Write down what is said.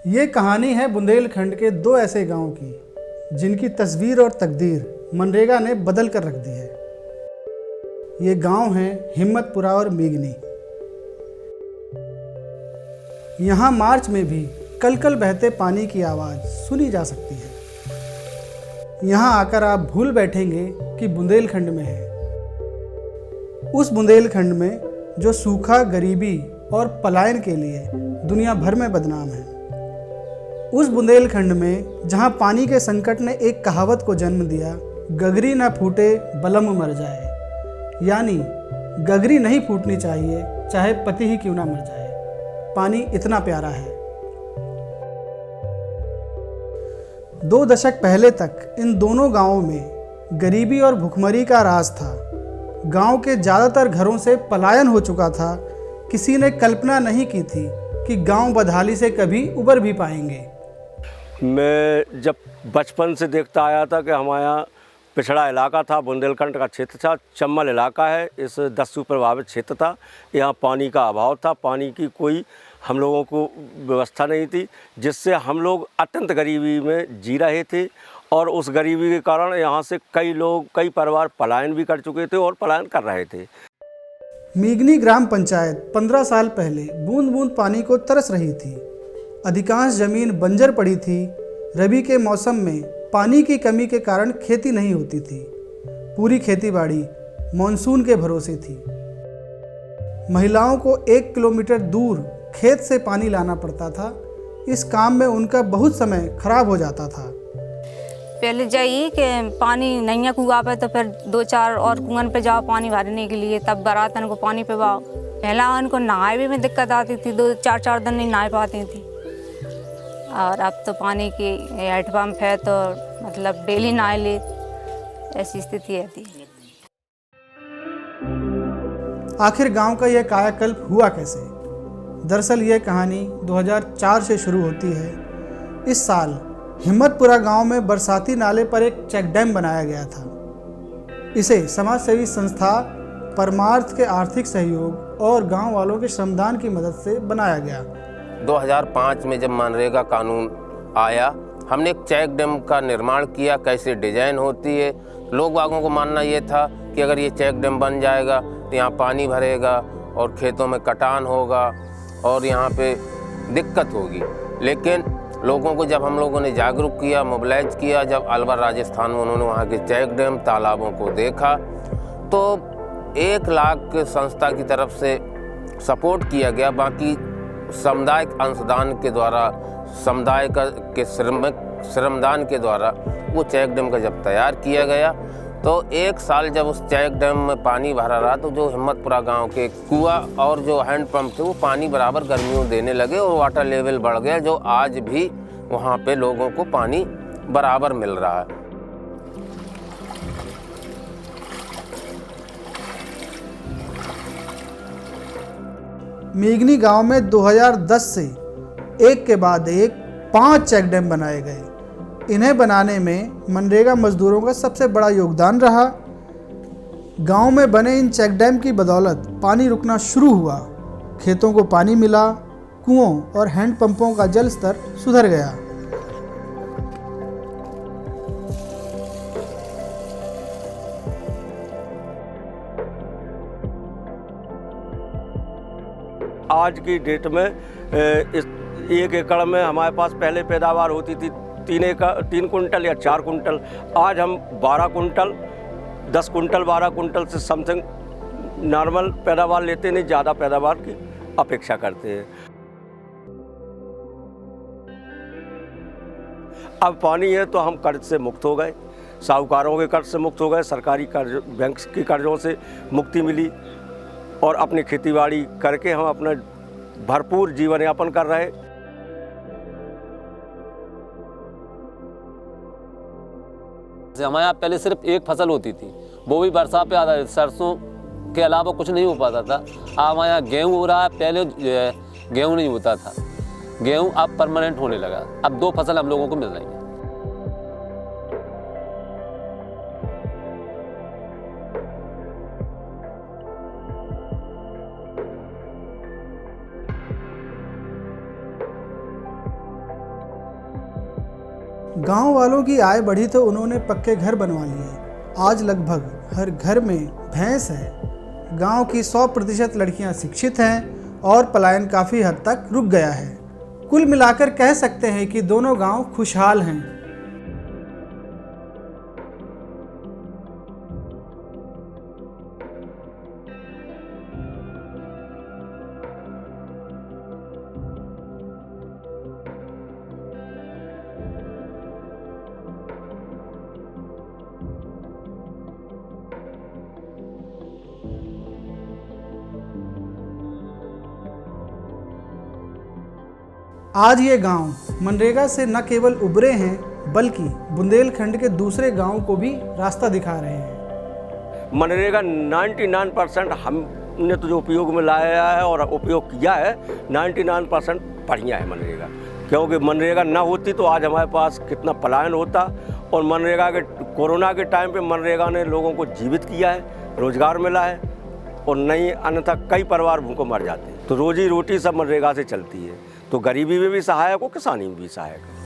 ये कहानी है बुंदेलखंड के दो ऐसे गांव की जिनकी तस्वीर और तकदीर मनरेगा ने बदल कर रख दी है। ये गांव हैं हिम्मतपुरा और मीगनी। यहाँ मार्च में भी कल कल बहते पानी की आवाज़ सुनी जा सकती है। यहाँ आकर आप भूल बैठेंगे कि बुंदेलखंड में है। उस बुंदेलखंड में जो सूखा, गरीबी और पलायन के लिए दुनिया भर में बदनाम है। उस बुंदेलखंड में जहाँ पानी के संकट ने एक कहावत को जन्म दिया, गगरी ना फूटे बलम मर जाए। यानी गगरी नहीं फूटनी चाहिए, चाहे पति ही क्यों ना मर जाए। पानी इतना प्यारा है। 2 दशक पहले तक इन दोनों गांवों में गरीबी और भुखमरी का राज था। गांव के ज़्यादातर घरों से पलायन हो चुका था। किसी ने कल्पना नहीं की थी कि गांव बदहाली से कभी उबर भी पाएंगे। मैं जब बचपन से देखता आया था कि हमारे यहाँ पिछड़ा इलाका था, बुंदेलखंड का क्षेत्र था, चंबल इलाका है, इस दस्यु प्रभावित क्षेत्र था। यहाँ पानी का अभाव था, पानी की कोई हम लोगों को व्यवस्था नहीं थी, जिससे हम लोग अत्यंत गरीबी में जी रहे थे। और उस गरीबी के कारण यहाँ से कई परिवार पलायन भी कर चुके थे और पलायन कर रहे थे। मीगनी ग्राम पंचायत 15 साल पहले बूंद बूंद पानी को तरस रही थी। अधिकांश जमीन बंजर पड़ी थी। रबी के मौसम में पानी की कमी के कारण खेती नहीं होती थी। पूरी खेतीबाड़ी मॉनसून के भरोसे थी। महिलाओं को 1 किलोमीटर दूर खेत से पानी लाना पड़ता था। इस काम में उनका बहुत समय खराब हो जाता था। पहले जाइए कि पानी नैया कुआ पे, तो फिर 2-4 और कुआं पे जाओ पानी भरने के लिए, तब बरातन को पानी पिवाओ। पहला उनको नहाए भी में दिक्कत आती थी, 2-4 दिन नहीं नहा पाती थी। और अब तो पानी की हैंडपम्प है, तो मतलब डेली नहा ले, ऐसी स्थिति रहती है। आखिर गांव का यह कायाकल्प हुआ कैसे? दरअसल यह कहानी 2004 से शुरू होती है। इस साल हिम्मतपुरा गांव में बरसाती नाले पर एक चेक डैम बनाया गया था। इसे समाजसेवी संस्था परमार्थ के आर्थिक सहयोग और गांव वालों के श्रमदान की मदद से बनाया गया। 2005 में जब मनरेगा कानून आया, हमने एक चेक डैम का निर्माण किया। कैसे डिजाइन होती है, लोग बागों को मानना ये था कि अगर ये चेक डैम बन जाएगा तो यहाँ पानी भरेगा और खेतों में कटान होगा और यहाँ पे दिक्कत होगी। लेकिन लोगों को जब हम लोगों ने जागरूक किया, मोबिलाइज किया, जब अलवर राजस्थान में उन्होंने वहाँ के चेक डैम तालाबों को देखा, तो 1 लाख संस्था की तरफ से सपोर्ट किया गया। बाकी सामुदायिक अंशदान के द्वारा, समुदाय के श्रमदान के द्वारा वो चेक डैम का जब तैयार किया गया, तो 1 साल जब उस चेक डैम में पानी भरा रहा, तो जो हिम्मतपुरा गांव के कुआं और जो हैंडपम्प थे वो पानी बराबर गर्मियों देने लगे और वाटर लेवल बढ़ गया, जो आज भी वहाँ पे लोगों को पानी बराबर मिल रहा है। मीगनी गांव में 2010 से एक के बाद एक 5 चेक डैम बनाए गए। इन्हें बनाने में मनरेगा मजदूरों का सबसे बड़ा योगदान रहा। गांव में बने इन चेक डैम की बदौलत पानी रुकना शुरू हुआ। खेतों को पानी मिला, कुओं और हैंडपंपों का जल स्तर सुधर गया। आज की डेट में इस 1 एकड़ में हमारे पास पहले पैदावार होती थी 3 कुंटल या 4 कुंटल। आज हम 12 कुंटल, 10 कुंटल, 12 कुंटल से समथिंग नॉर्मल पैदावार लेते, नहीं ज़्यादा पैदावार की अपेक्षा करते हैं। अब पानी है तो हम कर्ज से मुक्त हो गए, साहूकारों के कर्ज से मुक्त हो गए, सरकारी कर्ज, बैंक के कर्जों से मुक्ति मिली और अपनी खेतीबाड़ी करके हम अपना भरपूर जीवन यापन कर रहे। हमारे यहाँ पहले सिर्फ एक फसल होती थी, वो भी बरसात पे आधारित, सरसों के अलावा कुछ नहीं हो पाता था। अब हमारे यहाँ गेहूँ हो रहा है, पहले गेहूँ नहीं होता था। गेहूँ अब परमानेंट होने लगा। अब 2 फसल हम लोगों को मिल रही है। गांव वालों की आय बढ़ी तो उन्होंने पक्के घर बनवा लिए। आज लगभग हर घर में भैंस है। गांव की 100% लड़कियां शिक्षित हैं और पलायन काफ़ी हद तक रुक गया है। कुल मिलाकर कह सकते हैं कि दोनों गांव खुशहाल हैं। आज ये गांव मनरेगा से न केवल उभरे हैं बल्कि बुंदेलखंड के दूसरे गांव को भी रास्ता दिखा रहे हैं। मनरेगा 99% हमने तो जो उपयोग में लाया है और उपयोग किया है 99% बढ़िया है मनरेगा। क्योंकि मनरेगा ना होती तो आज हमारे पास कितना पलायन होता। और मनरेगा के कोरोना के टाइम पे मनरेगा ने लोगों को जीवित किया है, रोजगार मिला है और नहीं अन्यथा कई परिवार भूखों मर जाते हैं। तो रोजी रोटी सब मनरेगा से चलती है। तो गरीबी में भी सहायक हो, किसानी में भी सहायक है।